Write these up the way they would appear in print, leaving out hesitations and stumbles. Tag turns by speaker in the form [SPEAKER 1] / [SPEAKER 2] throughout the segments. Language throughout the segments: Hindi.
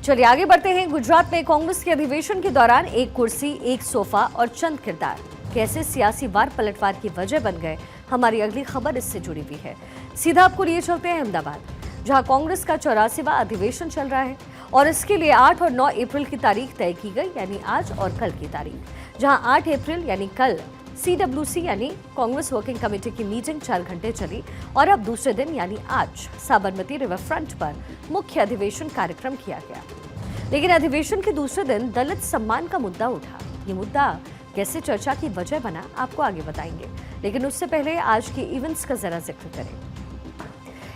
[SPEAKER 1] चलिए आगे बढ़ते हैं। गुजरात में कांग्रेस के अधिवेशन के दौरान एक कुर्सी, एक सोफा और चंद किरदार कैसे सियासी वार पलटवार की वजह बन गए, हमारी अगली खबर इससे जुड़ी हुई है। सीधा आपको लिए चलते हैं अहमदाबाद, जहां कांग्रेस का 84वां अधिवेशन चल रहा है और इसके लिए 8 और 9 अप्रैल की तारीख तय की गई, यानी आज और कल की तारीख। जहां 8 अप्रैल यानी कल CWC यानी कांग्रेस वर्किंग कमेटी की मीटिंग 4 घंटे चली और अब दूसरे दिन यानी आज साबरमती रिवर फ्रंट पर मुख्य अधिवेशन कार्यक्रम किया गया। लेकिन अधिवेशन के दूसरे दिन दलित सम्मान का मुद्दा उठा। ये मुद्दा कैसे चर्चा की वजह बना, आपको आगे बताएंगे, लेकिन उससे पहले आज के इवेंट्स का जरा जिक्र करें।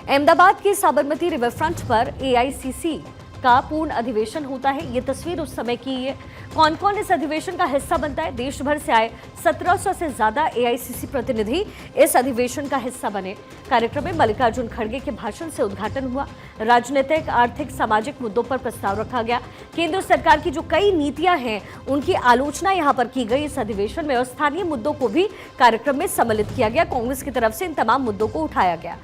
[SPEAKER 1] अहमदाबाद के साबरमती रिवर फ्रंट पर AICC का पूर्ण अधिवेशन होता है। ये तस्वीर उस समय की है। कौन कौन इस अधिवेशन का हिस्सा बनता है? देश भर से आए 1700 से ज्यादा AICC प्रतिनिधि इस अधिवेशन का हिस्सा बने। कार्यक्रम में मल्लिकार्जुन खड़गे के भाषण से उद्घाटन हुआ। राजनीतिक, आर्थिक, सामाजिक मुद्दों पर प्रस्ताव रखा गया। केंद्र सरकार की जो कई नीतियां हैं उनकी आलोचना यहां पर की गई इस अधिवेशन में, और स्थानीय मुद्दों को भी कार्यक्रम में सम्मिलित किया गया। कांग्रेस की तरफ से इन तमाम मुद्दों को उठाया गया।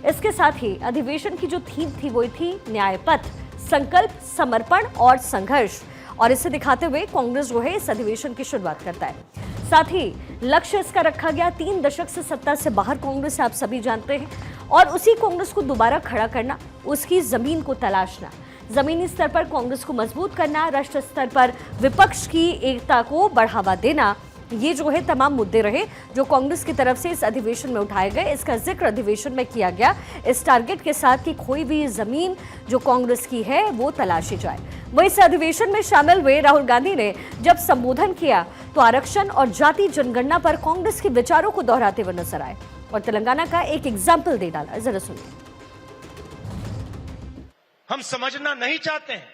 [SPEAKER 1] इसके साथ ही अधिवेशन की जो थीम थी वो थी न्याय पथ, संकल्प, समर्पण और संघर्ष, और इसे दिखाते हुए कांग्रेस जो है इस अधिवेशन की शुरुआत करता है। साथ ही लक्ष्य इसका रखा गया 3 दशक से सत्ता से बाहर कांग्रेस, आप सभी जानते हैं, और उसी कांग्रेस को दोबारा खड़ा करना, उसकी जमीन को तलाशना, जमीनी स्तर पर कांग्रेस को मजबूत करना, राष्ट्रीय स्तर पर विपक्ष की एकता को बढ़ावा देना। ये जो है तमाम मुद्दे रहे जो कांग्रेस की तरफ से इस अधिवेशन में उठाए गए। इसका जिक्र अधिवेशन में किया गया इस टारगेट के साथ कि खोई हुई जमीन जो कांग्रेस की है वो तलाशी जाए। वहीं इस अधिवेशन में शामिल हुए राहुल गांधी ने जब संबोधन किया तो आरक्षण और जाति जनगणना पर कांग्रेस के विचारों को दोहराते हुए नजर आए और तेलंगाना का एक एग्जाम्पल दे डाला। जरा सुनिए।
[SPEAKER 2] हम समझना नहीं चाहते हैं,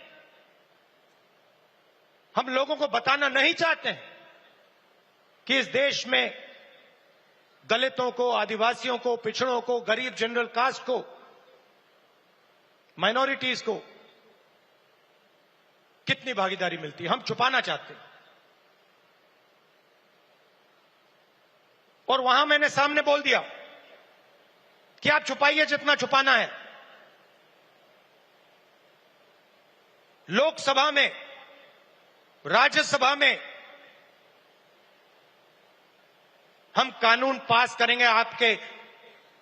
[SPEAKER 2] हम लोगों को बताना नहीं चाहते हैं कि इस देश में दलितों को, आदिवासियों को, पिछड़ों को, गरीब जनरल कास्ट को, माइनॉरिटीज को कितनी भागीदारी मिलती है, हम छुपाना चाहते हैं। और वहां मैंने सामने बोल दिया कि आप छुपाइए जितना छुपाना है। लोकसभा में, राज्यसभा में हम कानून पास करेंगे, आपके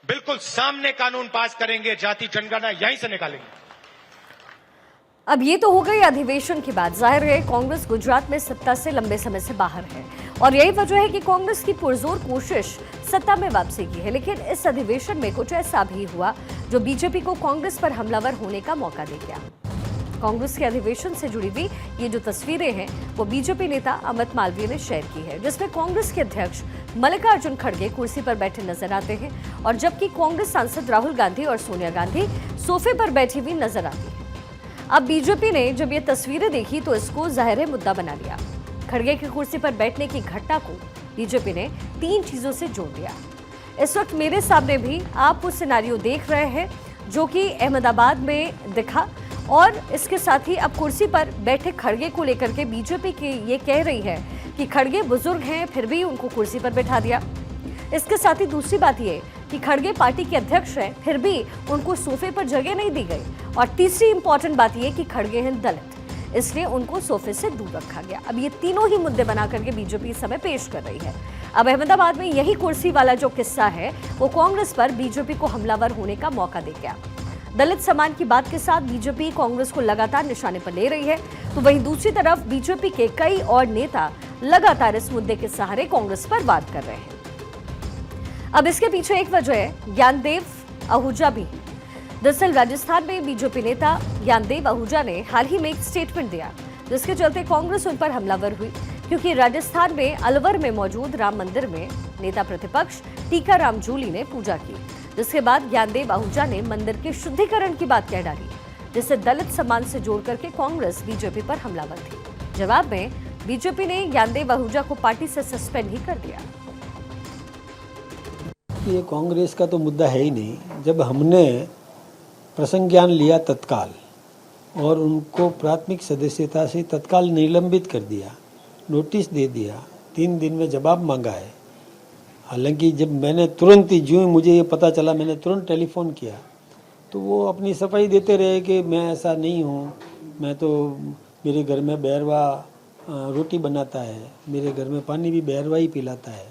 [SPEAKER 2] बिल्कुल सामने कानून पास करेंगे, जाति जनगणना यहीं से निकालेंगे।
[SPEAKER 1] अब ये तो हो गई अधिवेशन की बात। जाहिर है कांग्रेस गुजरात में सत्ता से लंबे समय से बाहर है और यही वजह है कि कांग्रेस की पुरजोर कोशिश सत्ता में वापसी की है। लेकिन इस अधिवेशन में कुछ ऐसा भी हुआ जो बीजेपी को कांग्रेस पर हमलावर होने का मौका दे गया। कांग्रेस के अधिवेशन से जुड़ी हुई ये जो तस्वीरें हैं वो बीजेपी नेता अमित मालवीय ने शेयर की है, जिसमें कांग्रेस के अध्यक्ष मल्लिकार्जुन खड़गे कुर्सी पर बैठे नजर आते हैं और जबकि कांग्रेस सांसद राहुल गांधी और सोनिया गांधी सोफे पर बैठी हुई नजर आती है। अब बीजेपी ने जब ये तस्वीरें देखी तो इसको जाहिर मुद्दा बना लिया। खड़गे की कुर्सी पर बैठने की घटना को बीजेपी ने 3 चीजों से जोड़ दिया। इस वक्त मेरे सामने भी आप वो सिनेरियो देख रहे हैं जो कि अहमदाबाद में दिखा, और इसके साथ ही अब कुर्सी पर बैठे खड़गे को लेकर के बीजेपी की ये कह रही है कि खड़गे बुजुर्ग हैं फिर भी उनको कुर्सी पर बैठा दिया। इसके साथ ही दूसरी बात ये कि खड़गे पार्टी के अध्यक्ष हैं फिर भी उनको सोफे पर जगह नहीं दी गई, और तीसरी इंपॉर्टेंट बात ये कि खड़गे हैं दलित, इसलिए उनको सोफे से दूर रखा गया। अब ये तीनों ही मुद्दे बना करके बीजेपी इस समय पेश कर रही है। अब अहमदाबाद में यही कुर्सी वाला जो किस्सा है वो कांग्रेस पर बीजेपी को हमलावर होने का मौका दे गया। दलित सम्मान की बात के साथ बीजेपी कांग्रेस को लगातार निशाने पर ले रही है, तो वहीं दूसरी तरफ बीजेपी के कई और नेता लगातार इस मुद्दे के सहारे कांग्रेस पर वार कर रहे हैं। अब इसके पीछे एक वजह है ज्ञानदेव आहूजा भी। दरअसल राजस्थान में बीजेपी नेता ज्ञानदेव आहूजा ने हाल ही में एक स्टेटमेंट दिया जिसके चलते कांग्रेस उन पर हमलावर हुई, क्योंकि राजस्थान में अलवर में मौजूद राम मंदिर में नेता प्रतिपक्ष टीकाराम जूली ने पूजा की, जिसके बाद ज्ञानदेव आहूजा ने मंदिर के शुद्धिकरण की बात कह डाली, जिससे दलित सम्मान से जोड़ करके कांग्रेस बीजेपी पर हमलावर थी। जवाब में बीजेपी ने ज्ञानदेव आहूजा को पार्टी से सस्पेंड ही कर दिया।
[SPEAKER 3] ये कांग्रेस का तो मुद्दा है ही नहीं। जब हमने प्रसंज्ञान लिया तत्काल और उनको प्राथमिक सदस्यता से तत्काल निलंबित कर दिया, नोटिस दे दिया, 3 दिन में जवाब मांगा है। हालांकि जब मैंने तुरंत ही, जो मुझे ये पता चला, मैंने तुरंत टेलीफोन किया तो वो अपनी सफाई देते रहे कि मैं ऐसा नहीं हूँ, मैं तो मेरे घर में बैरवा रोटी बनाता है, मेरे घर में पानी भी बैरवा ही पिलाता है।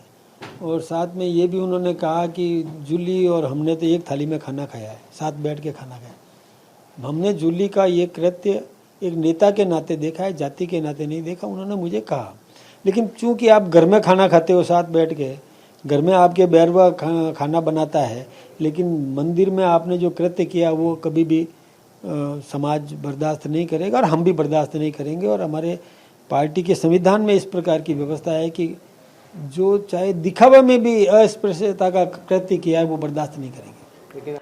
[SPEAKER 3] और साथ में ये भी उन्होंने कहा कि जूली और हमने तो एक थाली में खाना खाया है, साथ बैठ के खाना खाया। हमने जूली का ये कृत्य एक नेता के नाते देखा है, जाति के नाते नहीं देखा। उन्होंने मुझे कहा, लेकिन चूंकि आप घर में खाना खाते हो साथ बैठ के, घर में आपके बैरवा खाना बनाता है, लेकिन मंदिर में आपने जो कृत्य किया वो कभी भी समाज बर्दाश्त नहीं करेगा और हम भी बर्दाश्त नहीं करेंगे। और हमारे पार्टी के संविधान में इस प्रकार की व्यवस्था है कि जो चाहे दिखावे में भी अस्पृश्यता का कृत्य किया है वो बर्दाश्त नहीं करेंगे।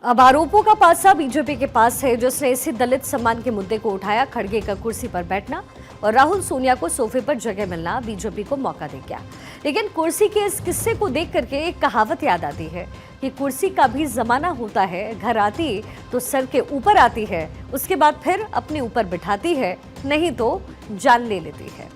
[SPEAKER 1] अब आरोपों का पासा बीजेपी के पास है, जिसने इसी दलित सम्मान के मुद्दे को उठाया। खड़गे का कुर्सी पर बैठना और राहुल सोनिया को सोफे पर जगह मिलना बीजेपी को मौका दे गया। लेकिन कुर्सी के इस किस्से को देख करके एक कहावत याद आती है कि कुर्सी का भी जमाना होता है, घर आती तो सर के ऊपर आती है, उसके बाद फिर अपने ऊपर बिठाती है, नहीं तो जान ले लेती है।